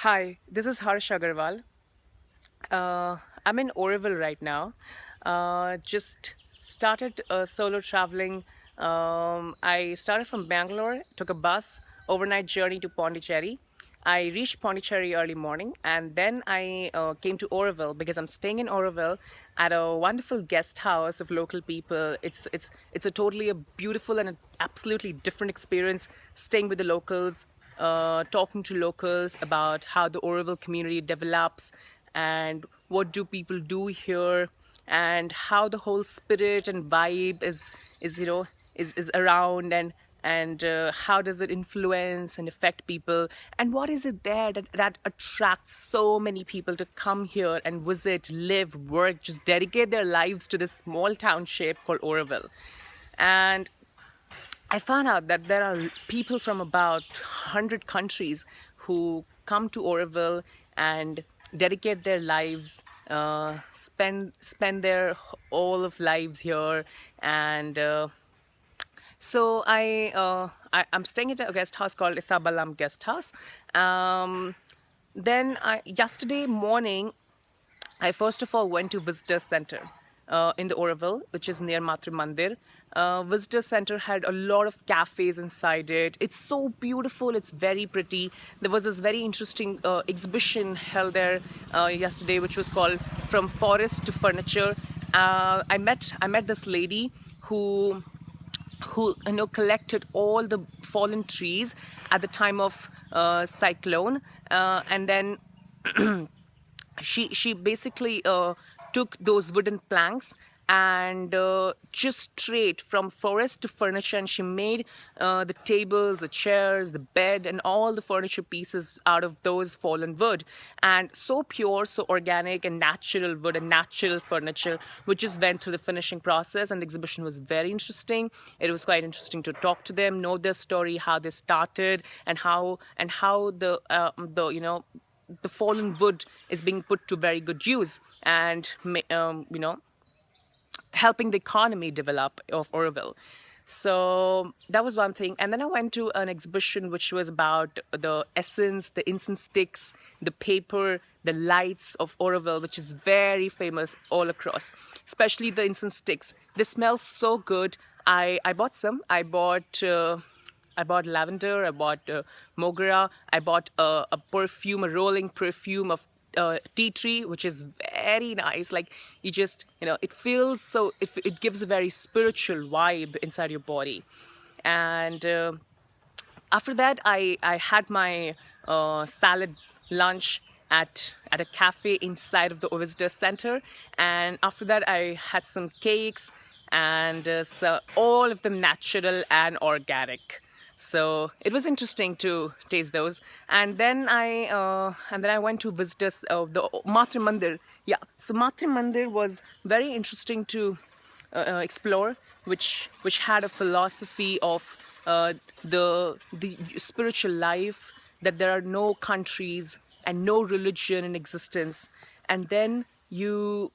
Hi, this is Harsh Agarwal. I'm in Auroville right now. Just started solo traveling. I started from Bangalore, took a bus, overnight journey to Pondicherry. I reached Pondicherry early morning, and then I came to Auroville because I'm staying in Auroville at a wonderful guest house of local people. It's a totally a beautiful and an absolutely different experience staying with the locals, talking to locals about how the Auroville community develops and what do people do here and how the whole spirit and vibe is around and how does it influence and affect people, and what is it there that attracts so many people to come here and visit, live, work, just dedicate their lives to this small township called Auroville. And I found out that there are people from about 100 countries who come to Auroville and dedicate their lives, spend their all of lives here, and I'm staying at a guest house called Isabalam Guest House. Yesterday morning, I first of all went to Visitor Center in the Auroville, which is near Matri Mandir. Visitor Center had a lot of cafes inside it. It's so beautiful. It's very pretty. There was this very interesting exhibition held there yesterday, which was called "From Forest to Furniture." I met this lady who collected all the fallen trees at the time of cyclone, and then she basically took those wooden planks and just straight from forest to furniture, and she made the tables, the chairs, the bed, and all the furniture pieces out of those fallen wood. And so pure, so organic and natural wood and natural furniture, which just went through the finishing process. And the exhibition was very interesting. It was quite interesting to talk to them, know their story, how they started, and how the fallen wood is being put to very good use and helping the economy develop of Auroville. So that was one thing. And then I went to an exhibition which was about the essence, the incense sticks, the paper, the lights of Auroville, which is very famous all across, especially the incense sticks. They smell so good. I bought some. I bought lavender, I bought mogra, I bought a perfume, a rolling perfume of tea tree, which is very nice. Like it feels so, it gives a very spiritual vibe inside your body. And after that, I had my salad lunch at a cafe inside of the visitor center. And after that, I had some cakes, and so all of them natural and organic. So it was interesting to taste those. And then I went to visit the Matri Mandir. Yeah, so Matri Mandir was very interesting to explore, which had a philosophy of the spiritual life, that there are no countries and no religion in existence, and then you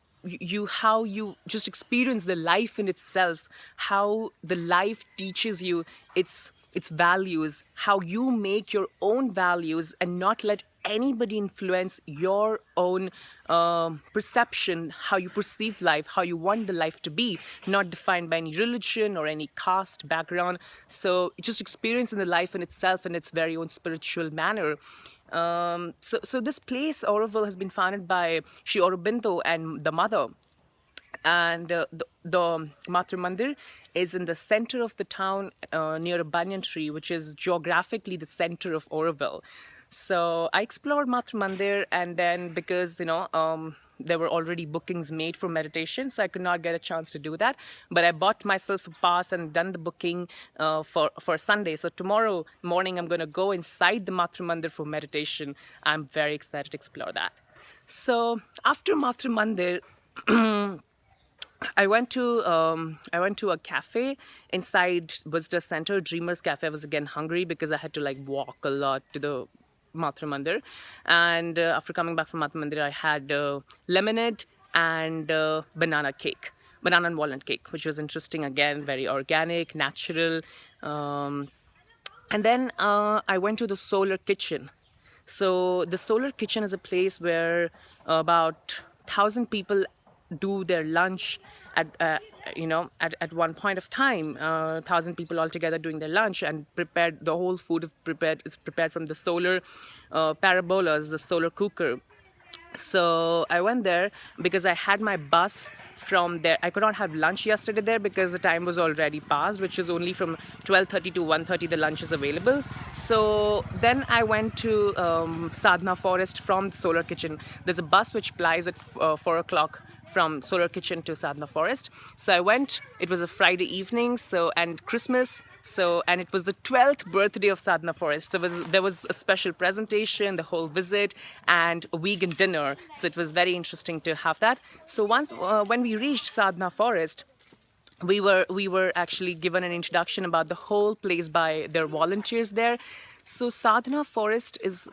how you just experience the life in itself, how the life teaches you its values, how you make your own values and not let anybody influence your own perception, how you perceive life, how you want the life to be, not defined by any religion or any caste background. So just experiencing the life in itself in its very own spiritual manner. So this place, Auroville, has been founded by Sri Aurobindo and the mother. And the Matri Mandir is in the center of the town, near a banyan tree, which is geographically the center of Auroville. So I explored Matri Mandir, and then because there were already bookings made for meditation, so I could not get a chance to do that. But I bought myself a pass and done the booking for Sunday. So tomorrow morning I'm going to go inside the Matri Mandir for meditation. I'm very excited to explore that. So after Matri Mandir, I went to a cafe inside visitor center, Dreamers Cafe. I was again hungry because I had to walk a lot to the Matri Mandir. And after coming back from Matri Mandir, I had lemonade and banana and walnut cake, which was interesting. Again, very organic, natural. And then I went to the solar kitchen. So the solar kitchen is a place where about 1,000 people do their lunch at at one point of time. 1,000 people altogether doing their lunch, and prepared, the whole food is prepared from the solar parabolas, the solar cooker. So I went there because I had my bus from there. I could not have lunch yesterday there because the time was already past, which is only from 12:30 to 1:30 the lunch is available. So then I went to Sadhana Forest from the solar kitchen. There's a bus which plies at 4 o'clock from solar kitchen to Sadhana Forest. So I went. It was a Friday evening, so, and Christmas, so, and it was the 12th birthday of Sadhana Forest. So there was a special presentation, the whole visit, and a vegan dinner. So it was very interesting to have that. So once when we reached Sadhana Forest, we were actually given an introduction about the whole place by their volunteers there. So Sadhana Forest is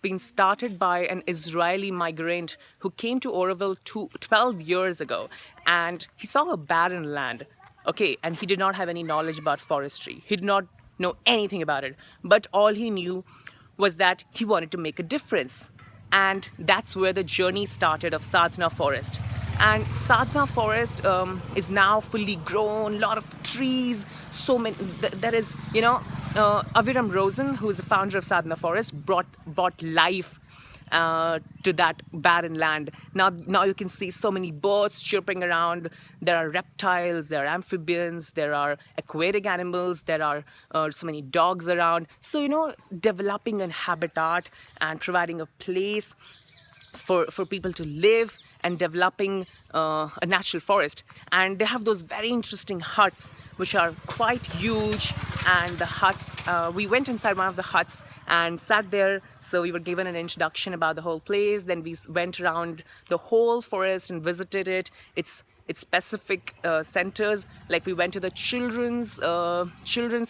being started by an Israeli migrant who came to Auroville 12 years ago, and he saw a barren land. Okay, and he did not have any knowledge about forestry. He did not know anything about it, but all he knew was that he wanted to make a difference. And that's where the journey started of Sadhana Forest. And Sadhana Forest is now fully grown, lot of trees, so many. There is, Aviram Rosen, who is the founder of Sadhana Forest, brought life to that barren land. Now you can see so many birds chirping around. There are reptiles, there are amphibians, there are aquatic animals, there are so many dogs around. So, developing a habitat and providing a place for people to live, and developing a natural forest. And they have those very interesting huts which are quite huge. And the huts, we went inside one of the huts and sat there. So we were given an introduction about the whole place. Then we went around the whole forest and visited it. Its specific centers, like we went to the children's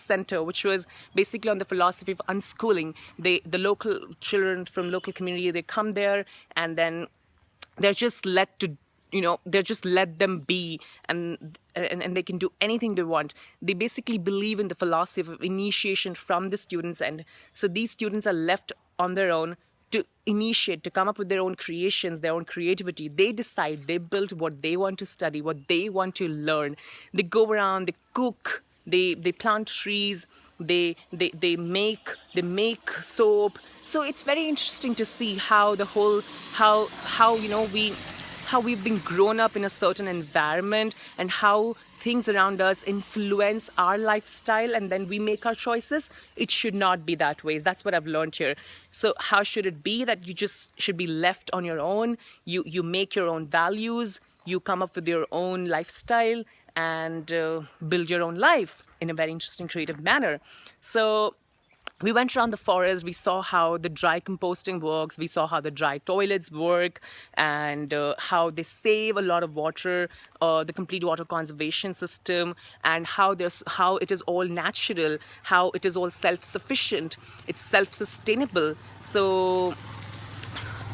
center, which was basically on the philosophy of unschooling. The local children from local community, they come there, and then they're just they're just let them be, and they can do anything they want. They basically believe in the philosophy of initiation from the students, and so these students are left on their own to initiate, to come up with their own creations, their own creativity. They decide, they build what they want to study, what they want to learn. They go around, they cook, they plant trees, they make soap. So it's very interesting to see how the whole how we've been grown up in a certain environment, and how things around us influence our lifestyle, and then we make our choices. It should not be that way. That's what I've learned here. So how should it be? That you just should be left on your own. You make your own values, you come up with your own lifestyle, and build your own life in a very interesting, creative manner. So we went around the forest, we saw how the dry composting works, we saw how the dry toilets work, and how they save a lot of water, the complete water conservation system, and how it is all natural, how it is all self-sufficient, it's self-sustainable. So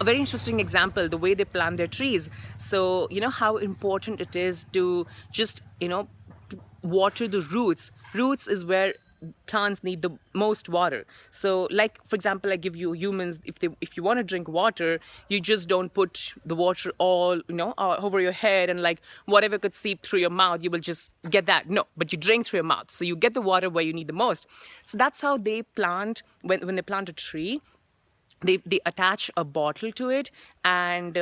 a very interesting example, the way they plant their trees. So how important it is to just water the roots. Roots is where plants need the most water. So, like, for example, I give you humans, if you want to drink water, you just don't put the water all over your head, and like whatever could seep through your mouth, you will just get that. No, but you drink through your mouth, so you get the water where you need the most. So that's how they plant. When they plant a tree, they attach a bottle to it, and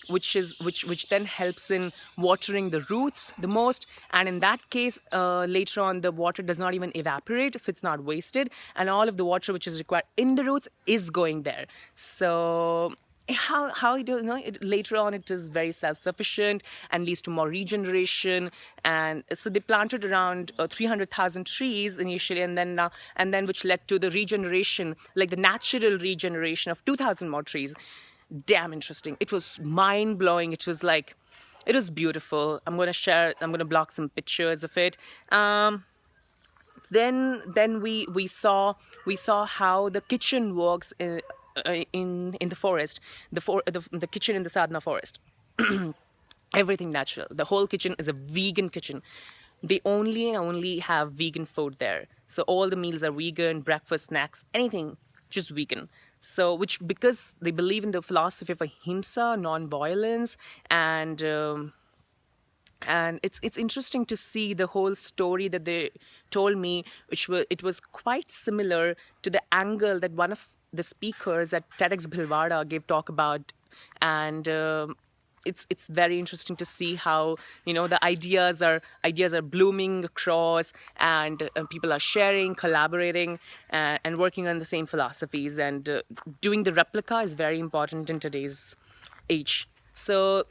which then helps in watering the roots the most. And in that case, later on, the water does not even evaporate, so it's not wasted, and all of the water which is required in the roots is going there. So how you do later on, it is very self-sufficient and leads to more regeneration. And so they planted around 300,000 trees initially, and then which led to the regeneration, like the natural regeneration of 2,000 more trees. Damn interesting. It was mind-blowing. It was beautiful. I'm going to block some pictures of it. Then we saw how the kitchen works in the forest, the kitchen in the Sadhana Forest. Everything natural. The whole kitchen is a vegan kitchen. They only have vegan food there. So all the meals are vegan, breakfast, snacks, anything, just vegan. So, which because they believe in the philosophy of ahimsa, non-violence, and it's interesting to see the whole story that they told me, which was it was quite similar to the angle that one of the speakers at TEDx Bhilwara gave talk about, and it's very interesting to see how the ideas are blooming across, and people are sharing, collaborating, and working on the same philosophies, and doing the replica is very important in today's age. So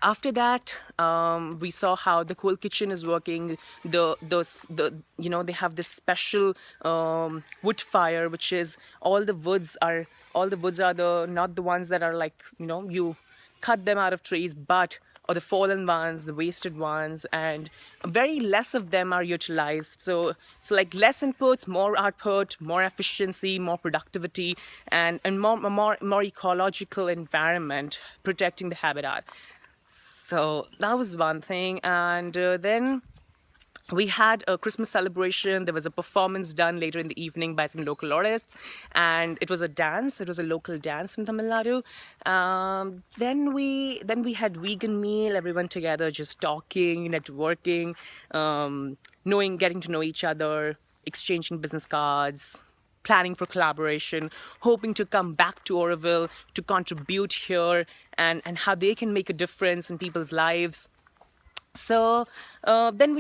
after that, we saw how the cool kitchen is working. They have this special wood fire, which is all the woods are the not the ones that are like you cut them out of trees, but or the fallen ones, the wasted ones, and very less of them are utilized. So like less inputs, more output, more efficiency, more productivity, and more ecological environment, protecting the habitat. So that was one thing. And then we had a Christmas celebration. There was a performance done later in the evening by some local artists, and it was a dance. It was a local dance from Tamil Nadu. Then we had vegan meal. Everyone together, just talking, networking, getting to know each other, exchanging business cards, planning for collaboration, hoping to come back to Auroville to contribute here, and how they can make a difference in people's lives. So then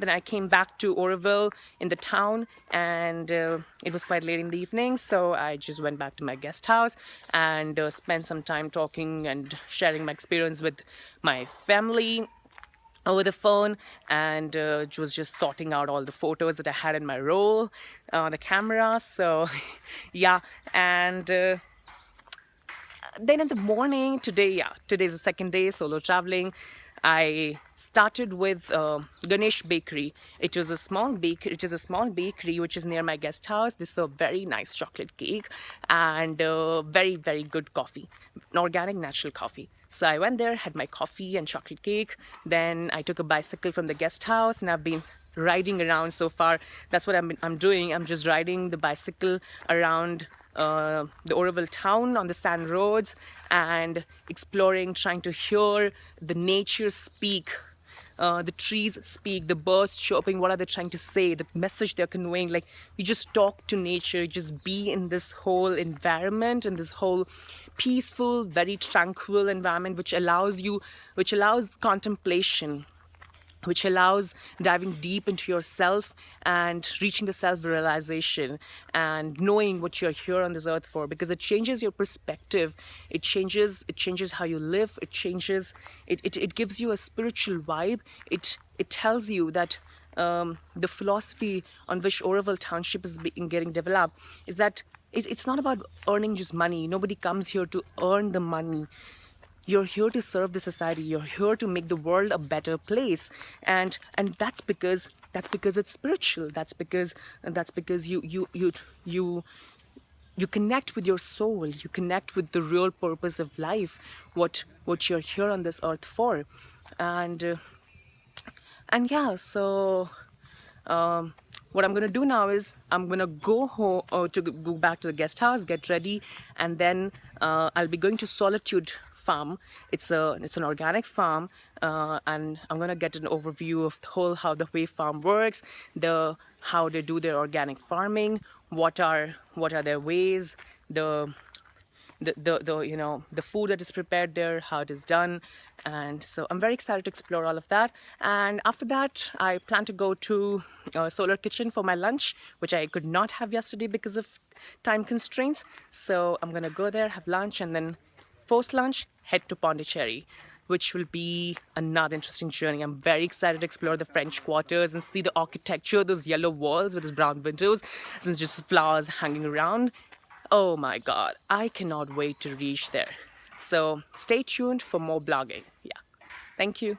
I came back to Auroville in the town, and it was quite late in the evening, so I just went back to my guest house and spent some time talking and sharing my experience with my family over the phone, and was just sorting out all the photos that I had in my roll, the camera. So yeah, and then in the morning today's the second day solo traveling. I started with Ganesh Bakery. It is a small bakery which is near my guest house. This is a very nice chocolate cake and very, very good coffee, an organic natural coffee. So I went there, had my coffee and chocolate cake. Then I took a bicycle from the guest house, and I've been riding around so far. That's what I'm doing. I'm just riding the bicycle around the Auroville town on the sand roads and exploring, trying to hear the nature speak, the trees speak, the birds chirping. What are they trying to say? The message they're conveying. Like, you just talk to nature, just be in this whole environment, in this whole peaceful, very tranquil environment, which allows contemplation, which allows diving deep into yourself and reaching the self-realization and knowing what you're here on this earth for, because it changes your perspective. It changes how you live. It gives you a spiritual vibe. It tells you that the philosophy on which Auroville township is getting developed is that it's not about earning just money. Nobody comes here to earn the money. You're here to serve the society. You're here to make the world a better place, and that's because it's spiritual. That's because you connect with your soul. You connect with the real purpose of life, what you're here on this earth for, and yeah. So what I'm gonna do now is I'm gonna go home, to go back to the guest house, get ready, and then I'll be going to Solitude Farm. It's an organic farm, and I'm gonna get an overview of how the way farm works, how they do their organic farming, what are their ways, the food that is prepared there, how it is done. And so I'm very excited to explore all of that. And after that, I plan to go to Solar Kitchen for my lunch, which I could not have yesterday because of time constraints. So I'm gonna go there, have lunch, and then post lunch head to Pondicherry, which will be another interesting journey. I'm very excited to explore the French quarters and see the architecture, those yellow walls with those brown windows, and just flowers hanging around. Oh my God, I cannot wait to reach there. So stay tuned for more blogging. Yeah, thank you.